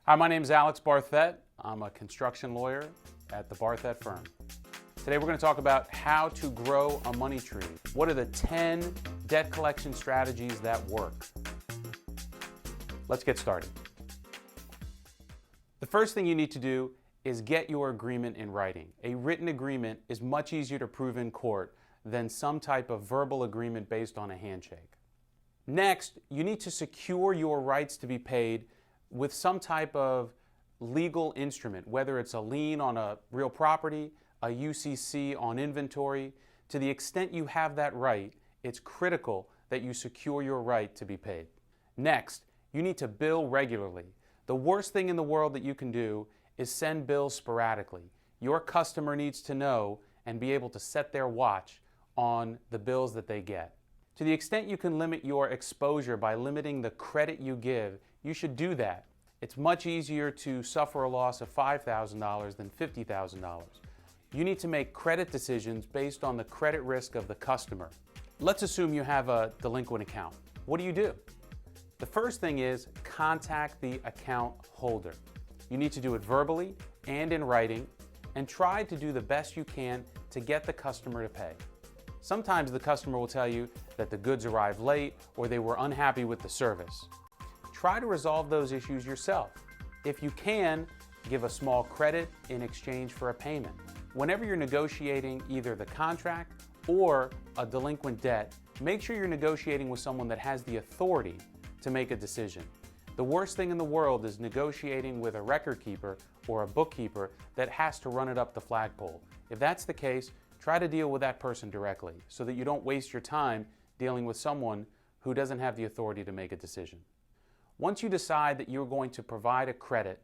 Hi, my name is Alex Barthet. I'm a construction lawyer at the Barthet firm. Today we're going to talk about how to grow a money tree. What are the 10 debt collection strategies that work? Let's get started. The first thing you need to do is get your agreement in writing. A written agreement is much easier to prove in court than some type of verbal agreement based on a handshake. Next, you need to secure your rights to be paid with some type of legal instrument, whether it's a lien on a real property, a UCC on inventory. To the extent you have that right, it's critical that you secure your right to be paid. Next, you need to bill regularly. The worst thing in the world that you can do is send bills sporadically. Your customer needs to know and be able to set their watch on the bills that they get. To the extent you can limit your exposure by limiting the credit you give, you should do that. It's much easier to suffer a loss of $5,000 than $50,000. You need to make credit decisions based on the credit risk of the customer. Let's assume you have a delinquent account. What do? The first thing is contact the account holder. You need to do it verbally and in writing, and try to do the best you can to get the customer to pay. Sometimes the customer will tell you that the goods arrived late or they were unhappy with the service. Try to resolve those issues yourself. If you can, give a small credit in exchange for a payment. Whenever you're negotiating either the contract or a delinquent debt, make sure you're negotiating with someone that has the authority to make a decision. The worst thing in the world is negotiating with a record keeper or a bookkeeper that has to run it up the flagpole. If that's the case, try to deal with that person directly so that you don't waste your time dealing with someone who doesn't have the authority to make a decision. Once you decide that you're going to provide a credit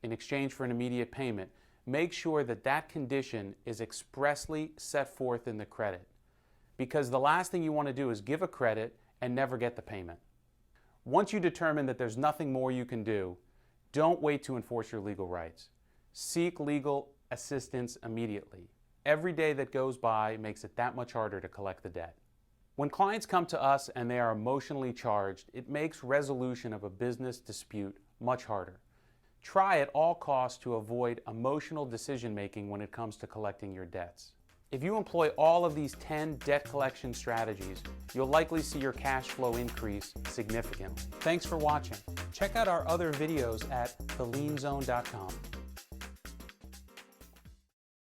in exchange for an immediate payment, make sure that that condition is expressly set forth in the credit. Because the last thing you want to do is give a credit and never get the payment. Once you determine that there's nothing more you can do, don't wait to enforce your legal rights. Seek legal assistance immediately. Every day that goes by makes it that much harder to collect the debt. When clients come to us and they are emotionally charged, it makes resolution of a business dispute much harder. Try at all costs to avoid emotional decision-making when it comes to collecting your debts. If you employ all of these 10 debt collection strategies, you'll likely see your cash flow increase significantly. Thanks for watching. Check out our other videos at thelienzone.com.